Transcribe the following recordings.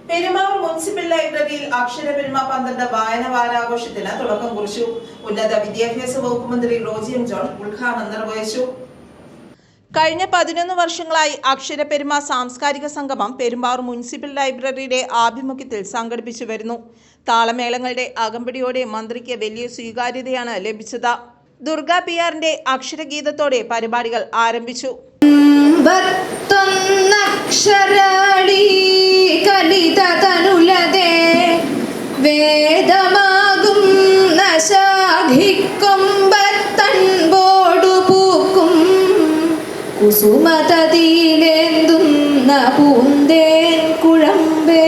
Perumbavoor municipal ലൈബ്രറിയിൽ അക്ഷരപെരുമ 12 വായന വാരാഘോഷത്തിന് തുടക്കം കുറിച്ചു. ഉന്നത വിദ്യാഭ്യാസ വകുപ്പ് മന്ത്രി റോജി എം ജോൺ ഉദ്ഘാടനം നിർവഹിച്ചു. കഴിഞ്ഞ 11 വർഷങ്ങളായി അക്ഷരപെരുമ സാംസ്കാരിക സംഗമം പെരുമ്പാവൂർ മുനിസിപ്പൽ ലൈബ്രറിയുടെ ആഭിമുഖ്യത്തിൽ സംഘടിപ്പിച്ചു വരുന്നു. താളമേളങ്ങളുടെ അകമ്പടിയോടെ മന്ത്രിക്ക് വലിയ സ്വീകാര്യതയാണ് ലഭിച്ചത്. ദുർഗ PR-ന്റെ അക്ഷരഗീതത്തോടെ പരിപാടികൾ ആരംഭിച്ചു. വേദമാകും നശാഖിക്കൊമ്പത്തൻപോടു പൂക്കും കുസുമതീലേന്തുന്ന പൂന്തേൻ കുഴമ്പേ.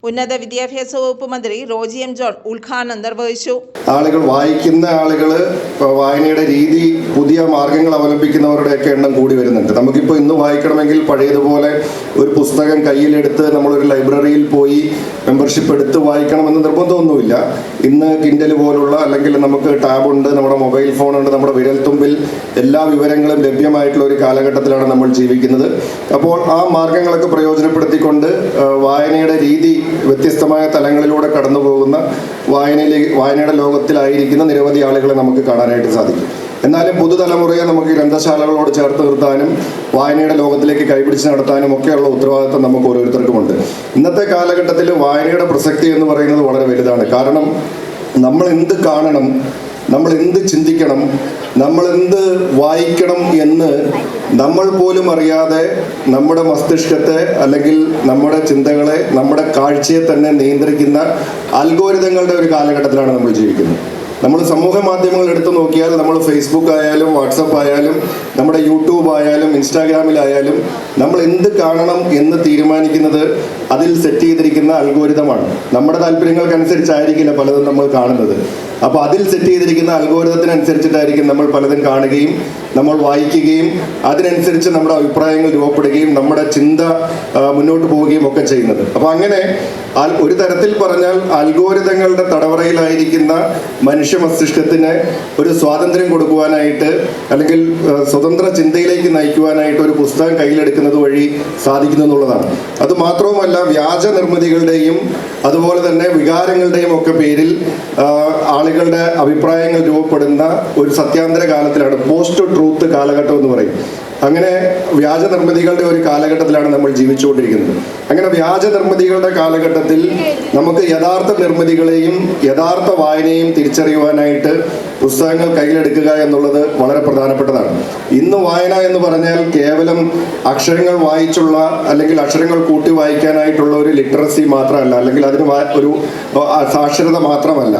ഉന്നത വിദ്യാഭ്യാസ വകുപ്പ് മന്ത്രി റോജി എം ജോൺ ഉദ്ഘാടനം നിർവഹിച്ചു. ആളുകൾ വായിക്കുന്ന ആളുകൾ വായനയുടെ രീതി പുതിയ മാർഗങ്ങൾ അവലംബിക്കുന്നവരുടെയൊക്കെ എണ്ണം കൂടി വരുന്നുണ്ട്. നമുക്കിപ്പോൾ ഇന്ന് വായിക്കണമെങ്കിൽ പഴയതുപോലെ ഒരു പുസ്തകം കയ്യിലെടുത്ത് നമ്മളൊരു ലൈബ്രറിയിൽ പോയി മെമ്പർഷിപ്പ് എടുത്ത് വായിക്കണമെന്ന് നിർബന്ധമൊന്നുമില്ല. ഇന്ന് കിൻഡൽ പോലുള്ള അല്ലെങ്കിൽ നമുക്ക് ടാബുണ്ട്, നമ്മുടെ മൊബൈൽ ഫോണുണ്ട്, നമ്മുടെ വിരൽത്തുമ്പിൽ എല്ലാ വിവരങ്ങളും ലഭ്യമായിട്ടുള്ള ഒരു കാലഘട്ടത്തിലാണ് നമ്മൾ ജീവിക്കുന്നത്. അപ്പോൾ ആ മാർഗങ്ങളൊക്കെ പ്രയോജനപ്പെടുത്തിക്കൊണ്ട് വായനയുടെ രീതി വ്യത്യസ്തമായ തലങ്ങളിലൂടെ കടന്നു പോകുന്ന വായനയുടെ ലോകത്തിലായിരിക്കുന്ന നിരവധി ആളുകളെ നമുക്ക് കാണാനായിട്ട് സാധിക്കും. എന്നാലും പുതുതലമുറയെ നമുക്ക് ഗ്രന്ഥശാലകളോട് ചേർത്ത് നിർത്താനും വായനയുടെ ലോകത്തിലേക്ക് കൈപിടിച്ച് നടത്താനും ഒക്കെയുള്ള ഉത്തരവാദിത്വം നമുക്ക് ഓരോരുത്തർക്കുമുണ്ട്. ഇന്നത്തെ കാലഘട്ടത്തിൽ വായനയുടെ പ്രസക്തി എന്ന് പറയുന്നത് വളരെ വലുതാണ്. കാരണം നമ്മൾ എന്ത് കാണണം, നമ്മൾ എന്ത് ചിന്തിക്കണം, നമ്മൾ എന്ത് വായിക്കണം എന്ന് നമ്മൾ പോലും അറിയാതെ നമ്മുടെ മസ്തിഷ്കത്തെ അല്ലെങ്കിൽ നമ്മുടെ ചിന്തകളെ, നമ്മുടെ കാഴ്ചയെ തന്നെ നിയന്ത്രിക്കുന്ന അൽഗോരിതങ്ങളുടെ ഒരു കാലഘട്ടത്തിലാണ് നമ്മൾ ജീവിക്കുന്നത്. നമ്മൾ സമൂഹ മാധ്യമങ്ങൾ എടുത്തു നോക്കിയാൽ നമ്മൾ ഫേസ്ബുക്ക് ആയാലും വാട്സപ്പ് ആയാലും നമ്മുടെ യൂട്യൂബ് ആയാലും ഇൻസ്റ്റാഗ്രാമിലായാലും നമ്മൾ എന്ത് കാണണം എന്ന് തീരുമാനിക്കുന്നത് അതിൽ സെറ്റ് ചെയ്തിരിക്കുന്ന അൽഗോരിതമാണ്. നമ്മുടെ താല്പര്യങ്ങൾക്കനുസരിച്ചായിരിക്കില്ല പലതും നമ്മൾ കാണുന്നത്. അപ്പോൾ അതിൽ സെറ്റ് ചെയ്തിരിക്കുന്ന അൽഗോരിതത്തിനനുസരിച്ചിട്ടായിരിക്കും നമ്മൾ പലതും കാണുകയും നമ്മൾ വായിക്കുകയും അതിനനുസരിച്ച് നമ്മുടെ അഭിപ്രായങ്ങൾ രൂപപ്പെടുകയും നമ്മുടെ ചിന്ത മുന്നോട്ട് പോവുകയും ഒക്കെ ചെയ്യുന്നത്. അപ്പോൾ അങ്ങനെ ഒരു തരത്തിൽ പറഞ്ഞാൽ അൽഗോരിതങ്ങളുടെ തടവറയിലായിരിക്കുന്ന മനുഷ്യ മസ്തിഷ്കത്തിന് ഒരു സ്വാതന്ത്ര്യം കൊടുക്കുവാനായിട്ട് അല്ലെങ്കിൽ സ്വതന്ത്ര ചിന്തയിലേക്ക് നയിക്കുവാനായിട്ട് ഒരു പുസ്തകം കയ്യിലെടുക്കുന്നത് വഴി സാധിക്കുന്നു എന്നുള്ളതാണ്. അത് മാത്രവുമല്ല, വ്യാജ നിർമ്മിതികളുടെയും അതുപോലെ തന്നെ വികാരങ്ങളുടെയും ഒക്കെ പേരിൽ ആളുകളുടെ അഭിപ്രായങ്ങൾ രൂപപ്പെടുന്ന ഒരു സത്യാന്തര കാലത്തിലാണ് പോസ്റ്റ് ട്രൂത്ത് കാലഘട്ടം എന്ന് പറയും. അങ്ങനെ വ്യാജ നിർമ്മിതികളുടെ ഒരു കാലഘട്ടത്തിലാണ് നമ്മൾ ജീവിച്ചുകൊണ്ടിരിക്കുന്നത്. അങ്ങനെ വ്യാജ നിർമ്മിതികളുടെ കാലഘട്ടത്തിൽ നമുക്ക് യഥാർത്ഥ നിർമ്മിതികളെയും യഥാർത്ഥ വായനയും തിരിച്ചറിയുവാനായിട്ട് പുസ്തകങ്ങൾ കയ്യിലെടുക്കുക എന്നുള്ളത് വളരെ പ്രധാനപ്പെട്ടതാണ്. ഇന്ന് വായന എന്ന് പറഞ്ഞാൽ കേവലം അക്ഷരങ്ങൾ വായിച്ചുള്ള അല്ലെങ്കിൽ അക്ഷരങ്ങൾ കൂട്ടി വായിക്കാനായിട്ടുള്ള ഒരു ലിറ്ററസി മാത്രമല്ല, അല്ലെങ്കിൽ അതിന് ഒരു സാക്ഷരത മാത്രമല്ല.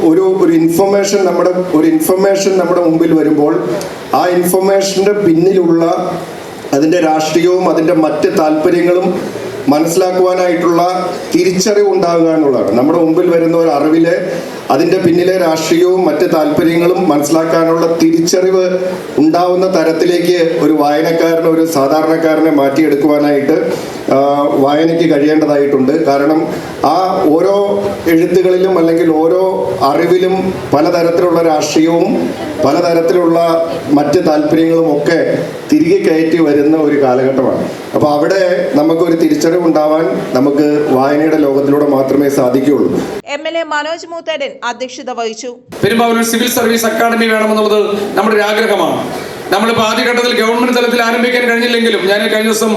ഒരു ഇൻഫർമേഷൻ നമ്മുടെ മുമ്പിൽ വരുമ്പോൾ ആ ഇൻഫർമേഷൻ്റെ പിന്നിലുള്ള അതിൻ്റെ രാഷ്ട്രീയവും അതിൻ്റെ മറ്റ് താല്പര്യങ്ങളും മനസ്സിലാക്കുവാനായിട്ടുള്ള തിരിച്ചറിവ് ഉണ്ടാകുക എന്നുള്ളതാണ്. നമ്മുടെ മുമ്പിൽ വരുന്ന ഒരു അറിവിലെ അതിൻ്റെ പിന്നിലെ രാഷ്ട്രീയവും മറ്റ് താല്പര്യങ്ങളും മനസ്സിലാക്കാനുള്ള തിരിച്ചറിവ് ഉണ്ടാവുന്ന തരത്തിലേക്ക് ഒരു വായനക്കാരനെ, ഒരു സാധാരണക്കാരനെ മാറ്റിയെടുക്കുവാനായിട്ട് വായനയ്ക്ക് കഴിയേണ്ടതായിട്ടുണ്ട്. കാരണം ആ ഓരോ എഴുത്തുകളിലും അല്ലെങ്കിൽ ഓരോ അറിവിലും പലതരത്തിലുള്ള രാഷ്ട്രീയവും പലതരത്തിലുള്ള മറ്റ് താല്പര്യങ്ങളും ഒക്കെ തിരികെ കയറ്റി വരുന്ന ഒരു കാലഘട്ടമാണ്. അപ്പോൾ അവിടെ നമുക്കൊരു തിരിച്ചറിവുണ്ടാവാൻ നമുക്ക് വായനയുടെ ലോകത്തിലൂടെ മാത്രമേ സാധിക്കുകയുള്ളൂ. MLA മനോജ് മൂത്തേടൻ അധ്യക്ഷത വഹിച്ചു. പെരുമ്പാവൂർ സിവിൽ സർവീസ് അക്കാദമി വേണമെന്നുള്ളത് നമ്മുടെ ഒരു ആഗ്രഹമാണ്. നമ്മളിപ്പോൾ ആദ്യഘട്ടത്തിൽ ഗവൺമെന്റ് തലത്തിൽ ആരംഭിക്കാൻ കഴിഞ്ഞില്ലെങ്കിലും ഞാൻ കഴിഞ്ഞ ദിവസം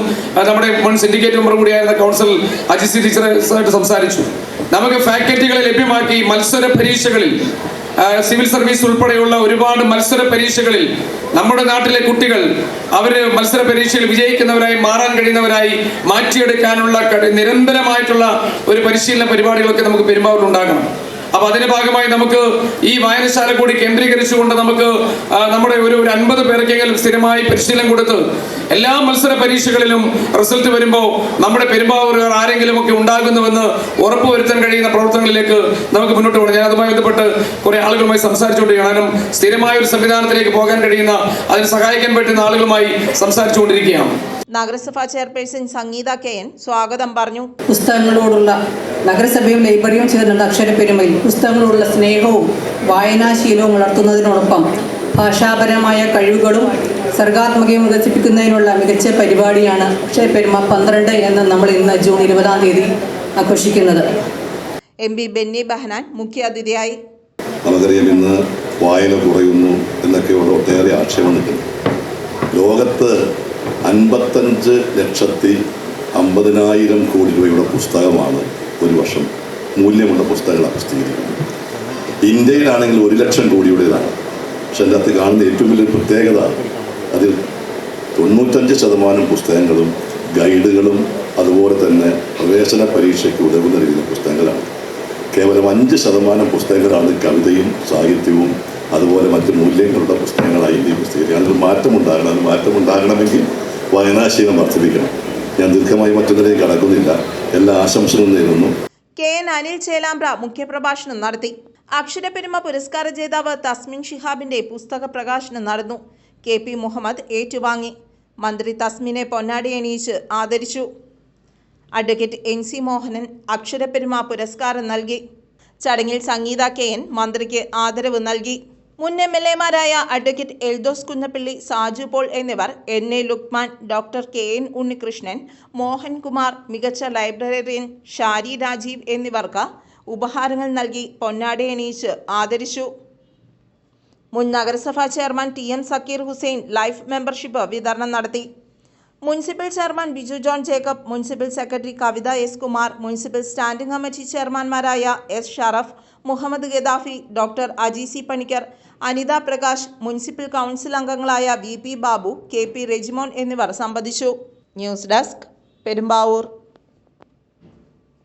നമ്മുടെ മുൻ സിൻഡിക്കേറ്റ് മെമ്പർ കൂടിയായിരുന്ന കൗൺസിൽ അജിസി ടീച്ചറായിട്ട് സംസാരിച്ചു. നമുക്ക് ഫാക്കൽറ്റികളെ ലഭ്യമാക്കി മത്സര പരീക്ഷകളിൽ സിവിൽ സർവീസ് ഉൾപ്പെടെയുള്ള ഒരുപാട് മത്സര പരീക്ഷകളിൽ നമ്മുടെ നാട്ടിലെ കുട്ടികൾ അവര് മത്സര പരീക്ഷയിൽ വിജയിക്കുന്നവരായി മാറാൻ കഴിയുന്നവരായി മാറ്റിയെടുക്കാനുള്ള നിരന്തരമായിട്ടുള്ള ഒരു പരിശീലന പരിപാടികളൊക്കെ നമുക്ക് പെരുമ്പാവൂരിൽ ഉണ്ടാകണം. അപ്പൊ അതിന്റെ ഭാഗമായി നമുക്ക് ഈ വായനശാല കൂടി കേന്ദ്രീകരിച്ചുകൊണ്ട് നമുക്ക് നമ്മുടെ ഒരു 50 പേർക്കെങ്കിലും സ്ഥിരമായി പരിശീലനം കൊടുത്ത് എല്ലാ മത്സര പരീക്ഷകളിലും റിസൾട്ട് വരുമ്പോൾ നമ്മുടെ പെരുമ്പാവൂരുകാർ ആരെങ്കിലും ഒക്കെ ഉണ്ടാകുന്നുവെന്ന് ഉറപ്പുവരുത്താൻ കഴിയുന്ന പ്രവർത്തനങ്ങളിലേക്ക് നമുക്ക് മുന്നോട്ട് പോകണം. ഞാൻ അതുമായി ബന്ധപ്പെട്ട് കുറെ ആളുകളുമായി സംസാരിച്ചുകൊണ്ടിരിക്കുകയാണ്. സ്ഥിരമായ ഒരു സംവിധാനത്തിലേക്ക് പോകാൻ കഴിയുന്ന, അതിന് സഹായിക്കാൻ പറ്റുന്ന ആളുകളുമായി സംസാരിച്ചുകൊണ്ടിരിക്കുകയാണ്. നഗരസഭാ ചെയർപേഴ്സൺ സംഗീത KN സ്വാഗതം പറഞ്ഞു. പുസ്തകങ്ങളോടുള്ള നഗരസഭയും ലൈബ്രറിയും ചേർന്നുള്ള അക്ഷരപ്പെരുമയിൽ പുസ്തകങ്ങളോടുള്ള സ്നേഹവും വായനാശീലവും വളർത്തുന്നതിനോടൊപ്പം ഭാഷാപരമായ കഴിവുകളും സർഗാത്മകയും വികസിപ്പിക്കുന്നതിനുള്ള മികച്ച പരിപാടിയാണ് അക്ഷര പെരുമ 12 എന്ന് നമ്മൾ ഇന്ന് ജൂൺ 20-ാം തീയതി ആഘോഷിക്കുന്നത്. MP ബെന്നി ബെഹനാൻ മുഖ്യാതിഥിയായി. നമുക്കറിയാം ഇന്ന് വായന കുറയുന്നു എന്നൊക്കെയുള്ള ഒട്ടേറെ ആക്ഷേപം നിൽക്കുന്നു. ലോകത്ത് 55,50,000 കോടി രൂപയുടെ പുസ്തകമാണ് ഒരു വർഷം മൂല്യമുള്ള പുസ്തകങ്ങൾ പ്രസിദ്ധീകരിക്കുന്നത്. ഇന്ത്യയിലാണെങ്കിൽ 1 ലക്ഷം കോടിയുടേതാണ്. പക്ഷെ അതിൻ്റെ അകത്ത് കാണുന്ന ഏറ്റവും വലിയ പ്രത്യേകത അതിൽ 95% പുസ്തകങ്ങളും ഗൈഡുകളും അതുപോലെ തന്നെ പ്രവേശന പരീക്ഷയ്ക്ക് ഉതകുന്ന രീതിയിലുള്ള പുസ്തകങ്ങളാണ്. കേവലം 5% പുസ്തകങ്ങളാണ് കവിതയും സാഹിത്യവും അതുപോലെ മറ്റ് മൂല്യങ്ങളുടെ പുസ്തകങ്ങളായി ഇന്ത്യയിൽ പ്രസിദ്ധീകരിക്കുക. അതിൽ മാറ്റമുണ്ടാകണം. അത് മാറ്റമുണ്ടാകണമെങ്കിൽ വായനാശീലം വർദ്ധിപ്പിക്കണം. ഞാൻ ദീർഘമായി മറ്റൊന്നിലേക്ക് കടക്കുന്നില്ല. എല്ലാ ആശംസകളും നേരുന്നു. KN അനിൽ ചേലാമ്പ്ര മുഖ്യപ്രഭാഷണം നടത്തി. അക്ഷരപ്പെരുമ പുരസ്കാര ജേതാവ് തസ്മിൻ ഷിഹാബിന്റെ പുസ്തക പ്രകാശനം നടന്നു. KP മുഹമ്മദ് ഏറ്റുവാങ്ങി. മന്ത്രി തസ്മിനെ പൊന്നാടി അണിയിച്ച് ആദരിച്ചു. അഡ്വക്കേറ്റ് NC മോഹനൻ അക്ഷരപ്പെരുമ പുരസ്കാരം നൽകി. ചടങ്ങിൽ സംഗീത KN മന്ത്രിക്ക് ആദരവ് നൽകി. മുൻ MLAമാരായ അഡ്വക്കേറ്റ് എൽദോസ് കുന്നപ്പള്ളി, സാജു പോൾ എന്നിവർ, NA Luqman, doctor KN Unnikrishnan, Mohankumar, മികച്ച ലൈബ്രറിയൻ ഷാരി രാജീവ് എന്നിവർക്ക് ഉപഹാരങ്ങൾ നൽകി പൊന്നാടി അണിയിച്ച് ആദരിച്ചു. മുൻ നഗരസഭാ chairman TM Zakir Hussain life membership വിതരണം നടത്തി. Municipal chairman Biju John Jacob, municipal secretary Kavitha S Kumar, municipal standing committee ചെയർമാൻമാരായ S Sharaf, Muhammad Gaddafi, doctor Aji C Panicker, Anitha Prakash, municipal council അംഗങ്ങളായ VP ബാബു, KP റെജിമോൻ എന്നിവർ സംബന്ധിച്ചു. News desk, Perumbavoor.